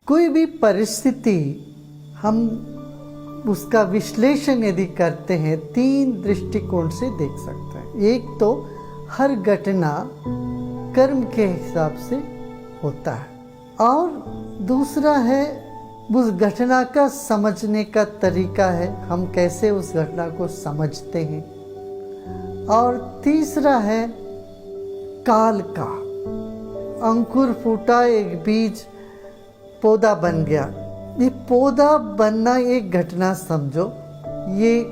कोई भी परिस्थिति हम उसका विश्लेषण यदि करते हैं 3 दृष्टिकोण से देख सकते हैं। एक तो हर घटना कर्म के हिसाब से होता है और दूसरा है उस घटना का समझने का तरीका है, हम कैसे उस घटना को समझते हैं। और तीसरा है काल का, अंकुर फूटा, एक बीज पौधा बन गया। ये पौधा बनना एक घटना समझो, ये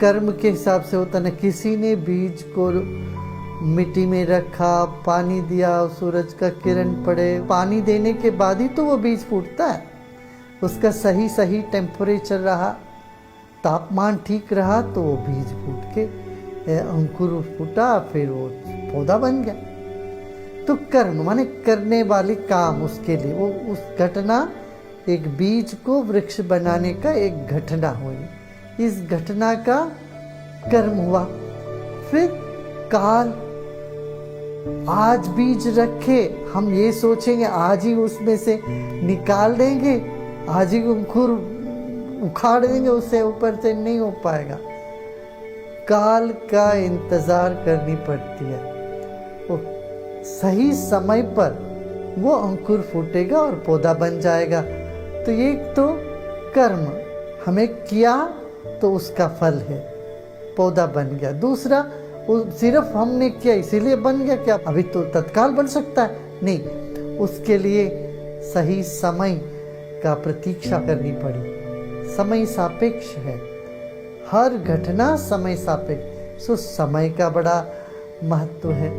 कर्म के हिसाब से होता ना। किसी ने बीज को मिट्टी में रखा, पानी दिया, सूरज का किरण पड़े, पानी देने के बाद ही तो वो बीज फूटता है। उसका सही टेम्परेचर रहा, तापमान ठीक रहा तो वो बीज फूट के अंकुर फूटा, फिर वो पौधा बन गया। तो कर्म माने करने वाली काम, उसके लिए वो उस घटना एक बीज को वृक्ष बनाने का एक घटना हुई, इस घटना का कर्म हुआ। फिर काल, आज बीज रखे, हम ये सोचेंगे आज ही उसमें से निकाल देंगे, आज ही अंकुर उखाड़ देंगे, उससे ऊपर से नहीं हो पाएगा। काल का इंतजार करनी पड़ती है, वो सही समय पर वो अंकुर फूटेगा और पौधा बन जाएगा। तो ये तो कर्म हमें किया तो उसका फल है, पौधा बन गया। दूसरा वो सिर्फ हमने किया इसीलिए बन गया, क्या अभी तो तत्काल बन सकता है? नहीं, उसके लिए सही समय का प्रतीक्षा करनी पड़ी। समय सापेक्ष है, हर घटना समय सापेक्ष, सो समय का बड़ा महत्व है।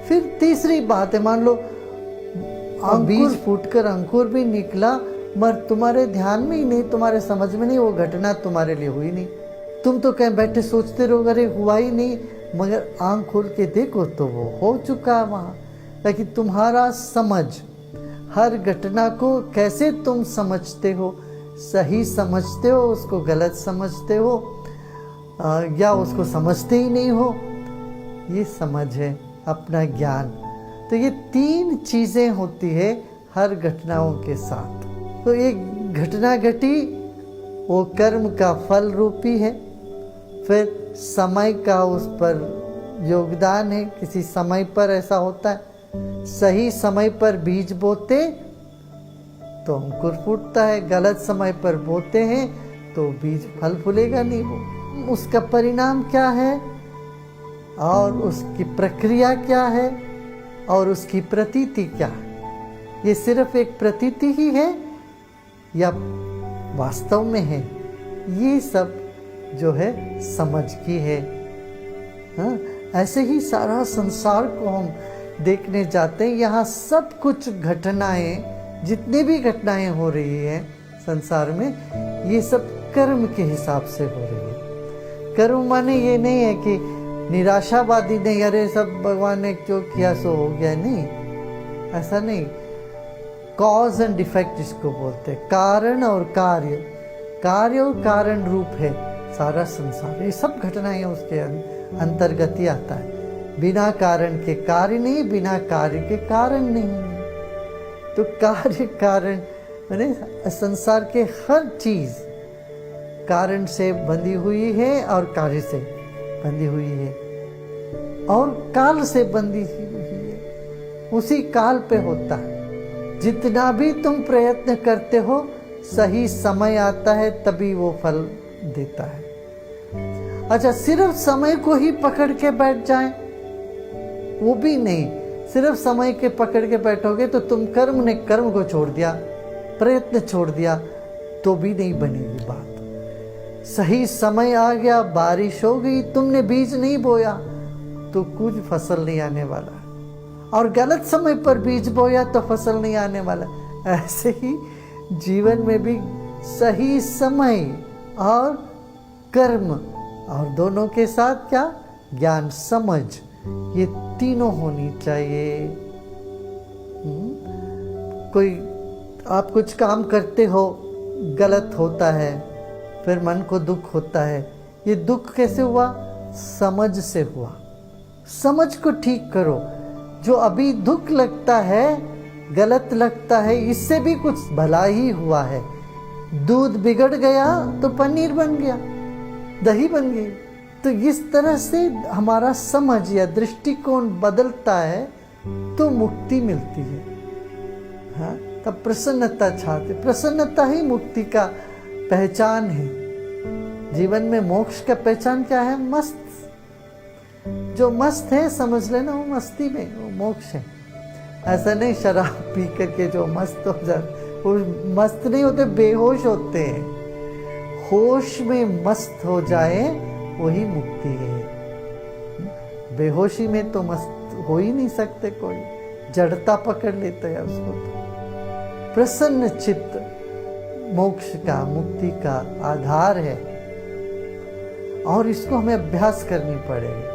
फिर तीसरी बात है, मान लो बीज फूटकर अंकुर भी निकला, मगर तुम्हारे ध्यान में ही नहीं, तुम्हारे समझ में नहीं, वो घटना तुम्हारे लिए हुई नहीं। तुम तो कहीं बैठे सोचते रहो अरे हुआ ही नहीं, मगर आंख खोल के देखो तो वो हो चुका है वहाँ। ताकि तुम्हारा समझ, हर घटना को कैसे तुम समझते हो, सही समझते हो, उसको गलत समझते हो, या उसको समझते ही नहीं हो, ये समझ है अपना ज्ञान। तो ये 3 चीज़ें होती है हर घटनाओं के साथ। तो एक घटना घटी, वो कर्म का फल रूपी है। फिर समय का उस पर योगदान है, किसी समय पर ऐसा होता है, सही समय पर बीज बोते तो अंकुर फूटता है, गलत समय पर बोते हैं तो बीज फल फूलेगा नहीं। वो उसका परिणाम क्या है और उसकी प्रक्रिया क्या है और उसकी प्रतीति क्या है, ये सिर्फ एक प्रतीति ही है या वास्तव में है, ये सब जो है समझ की है। हाँ, ऐसे ही सारा संसार को हम देखने जाते हैं, यहाँ सब कुछ घटनाएं, जितनी भी घटनाएं हो रही हैं संसार में, ये सब कर्म के हिसाब से हो रही है। कर्म माने ये नहीं है कि निराशावादी नहीं, अरे सब भगवान ने क्यों किया सो हो गया, नहीं, ऐसा नहीं। कॉज एंड इफेक्ट इसको बोलते हैं, कारण और कार्य, कार्य और कारण रूप है सारा संसार। ये सब घटनाएं उसके अंतर्गत ही आता है। बिना कारण के कार्य नहीं, बिना कार्य के कारण नहीं। तो कार्य कारण माने संसार के हर चीज कारण से बंधी हुई है और कार्य से बंधी हुई है और काल से बंधी हुई है, उसी काल पे होता है। जितना भी तुम प्रयत्न करते हो, सही समय आता है तभी वो फल देता है। अच्छा, सिर्फ समय को ही पकड़ के बैठ जाएं, वो भी नहीं। सिर्फ समय के पकड़ के बैठोगे तो तुम कर्म ने कर्म को छोड़ दिया, प्रयत्न छोड़ दिया, तो भी नहीं बनेगी बात। सही समय आ गया, बारिश हो गई, तुमने बीज नहीं बोया तो कुछ फसल नहीं आने वाला, और गलत समय पर बीज बोया तो फसल नहीं आने वाला। ऐसे ही जीवन में भी सही समय और कर्म, और दोनों के साथ क्या, ज्ञान, समझ, ये तीनों होनी चाहिए। कोई आप कुछ काम करते हो, गलत होता है, फिर मन को दुख होता है। ये दुख कैसे हुआ? समझ से हुआ। समझ को ठीक करो। जो अभी दुख लगता है गलत लगता है, इससे भी कुछ भला ही हुआ है। दूध बिगड़ गया तो पनीर बन गया, दही बन गई। तो इस तरह से हमारा समझ या दृष्टिकोण बदलता है तो मुक्ति मिलती है। हाँ, तब प्रसन्नता छाते, प्रसन्नता ही मुक्ति का पहचान है। जीवन में मोक्ष का पहचान क्या है? मस्त। जो मस्त है समझ लेना वो मस्ती में वो मोक्ष है। ऐसा नहीं शराब पी करके जो मस्त हो जाते, वो मस्त नहीं होते, बेहोश होते हैं। होश में मस्त हो जाए वही मुक्ति है। बेहोशी में तो मस्त हो ही नहीं सकते, कोई जड़ता पकड़ लेता है उसको। तो प्रसन्न चित्त मोक्ष का, मुक्ति का आधार है और इसको हमें अभ्यास करनी पड़ेगी।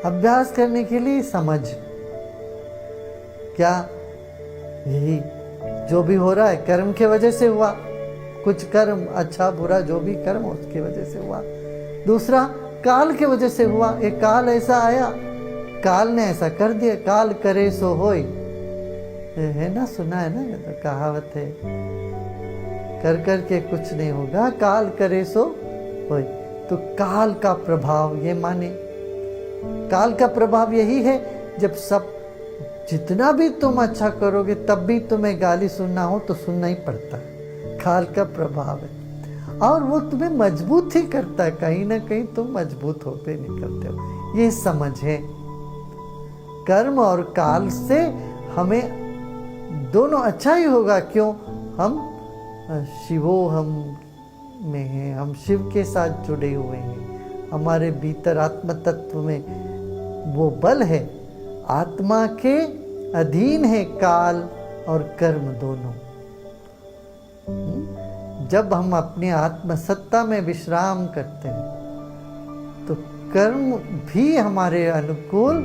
अभ्यास करने के लिए समझ, क्या यही जो भी हो रहा है कर्म के वजह से हुआ, कुछ कर्म अच्छा बुरा जो भी कर्म उसकी वजह से हुआ। दूसरा काल के वजह से हुआ, एक काल ऐसा आया, काल ने ऐसा कर दिया, काल करे सो होय, है ना, सुना है ना, ये तो कहावत है, कर कर के कुछ नहीं होगा, काल करे सो होय। तो काल का प्रभाव ये माने, काल का प्रभाव यही है, जब सब जितना भी तुम अच्छा करोगे तब भी तुम्हें गाली सुनना हो तो सुनना ही पड़ता है। काल का प्रभाव है और वो तुम्हें मजबूत ही करता है, कहीं ना कहीं तुम मजबूत होते निकलते हो। ये समझ है। कर्म और काल से हमें दोनों अच्छा ही होगा। क्यों? हम शिवो हम में हैं, हम शिव के साथ जुड़े हुए हैं। हमारे भीतर आत्म तत्व में वो बल है। आत्मा के अधीन है काल और कर्म दोनों। जब हम अपनी आत्म सत्ता में विश्राम करते हैं तो कर्म भी हमारे अनुकूल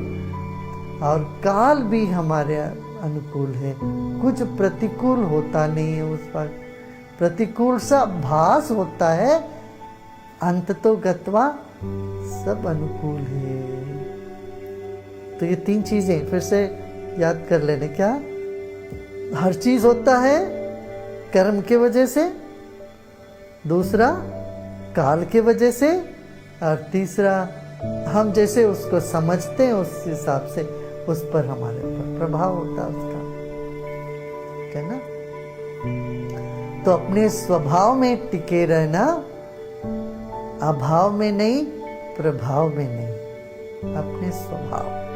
और काल भी हमारे अनुकूल है। कुछ प्रतिकूल होता नहीं है, उस पर प्रतिकूल सा भास होता है, अंततो गत्वा सब अनुकूल है। तो ये तीन चीजें फिर से याद कर लेने। क्या? हर चीज होता है कर्म के वजह से, दूसरा काल के वजह से, और तीसरा हम जैसे उसको समझते हैं उस हिसाब से उस पर हमारे पर प्रभाव होता है उसका, है ना। तो अपने स्वभाव में टिके रहना, अभाव में नहीं, प्रभाव में नहीं, अपने स्वभाव।